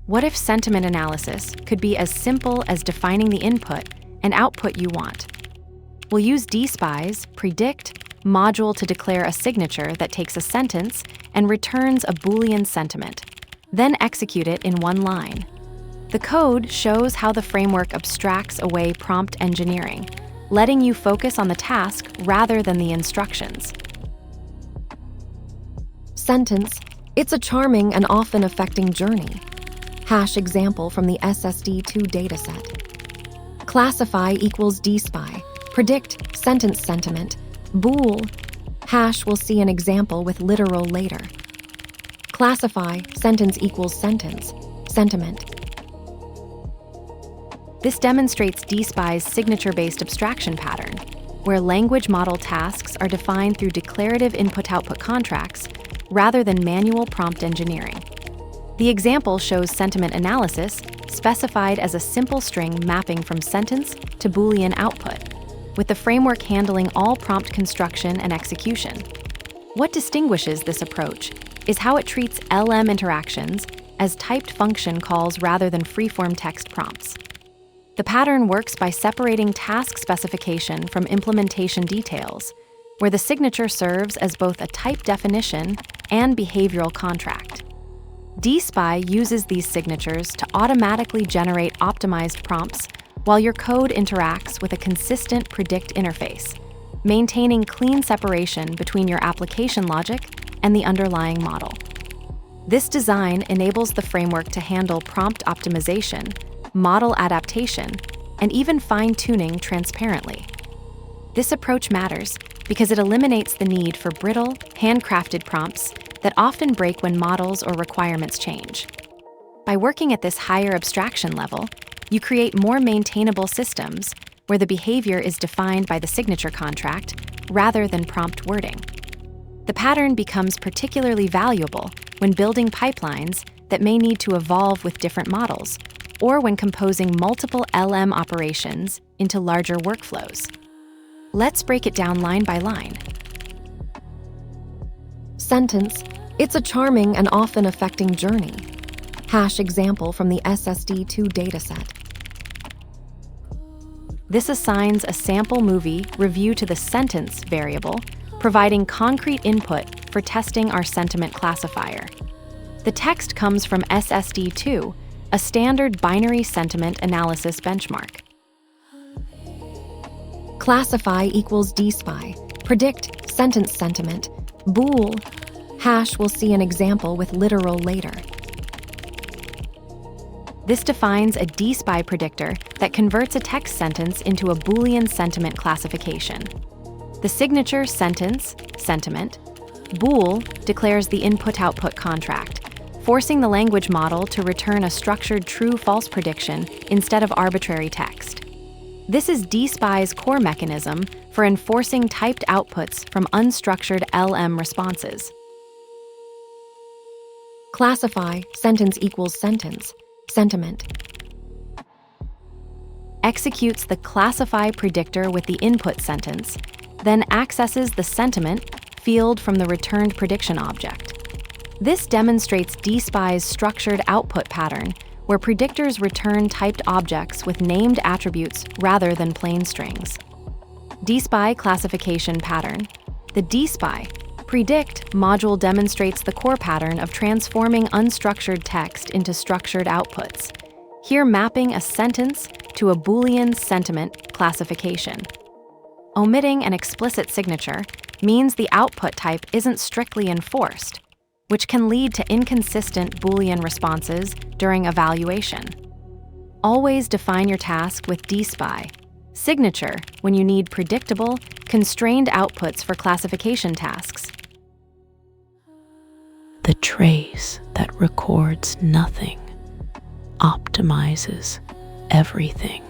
What if sentiment analysis could be as simple as defining the input and output you want? We'll use DSPy's predict module to declare a signature that takes a sentence and returns a boolean sentiment, then execute it in one line. The code shows how the framework abstracts away prompt engineering, letting you focus on the task rather than the instructions. Sentence, it's a charming and often affecting journey. Hash example from the SSD2 dataset. Classify equals DSPy. Predict sentence sentiment. Bool. Hash will see an example with literal later. Classify sentence equals sentence. Sentiment. This demonstrates DSPy's signature-based abstraction pattern, where language model tasks are defined through declarative input-output contracts rather than manual prompt engineering. The example shows sentiment analysis specified as a simple string mapping from sentence to Boolean output, with the framework handling all prompt construction and execution. What distinguishes this approach is how it treats LM interactions as typed function calls rather than free-form text prompts. The pattern works by separating task specification from implementation details, where the signature serves as both a type definition and behavioral contract. DSPy uses these signatures to automatically generate optimized prompts while your code interacts with a consistent predict interface, maintaining clean separation between your application logic and the underlying model. This design enables the framework to handle prompt optimization, model adaptation, and even fine-tuning transparently. This approach matters because it eliminates the need for brittle, handcrafted prompts that often break when models or requirements change. By working at this higher abstraction level, you create more maintainable systems where the behavior is defined by the signature contract rather than prompt wording. The pattern becomes particularly valuable when building pipelines that may need to evolve with different models, or when composing multiple LM operations into larger workflows. Let's break it down line by line. Sentence, it's a charming and often affecting journey. Hash example from the SSD2 dataset. This assigns a sample movie review to the sentence variable, providing concrete input for testing our sentiment classifier. The text comes from SSD2, a standard binary sentiment analysis benchmark. Classify equals DSPy. Predict sentence sentiment. Bool. Hash will see an example with literal later. This defines a DSPy predictor that converts a text sentence into a Boolean sentiment classification. The signature sentence, sentiment, bool declares the input-output contract, forcing the language model to return a structured true-false prediction instead of arbitrary text. This is DSPy's core mechanism for enforcing typed outputs from unstructured LM responses. Classify sentence equals sentence. Sentiment. Executes the classify predictor with the input sentence, then accesses the sentiment field from the returned prediction object. This demonstrates DSPy's structured output pattern, where predictors return typed objects with named attributes rather than plain strings. DSPy classification pattern. The DSPy predict module demonstrates the core pattern of transforming unstructured text into structured outputs, here mapping a sentence to a Boolean sentiment classification. Omitting an explicit signature means the output type isn't strictly enforced, which can lead to inconsistent Boolean responses during evaluation. Always define your task with DSPy. Signature when you need predictable, constrained outputs for classification tasks. The trace that records nothing optimizes everything.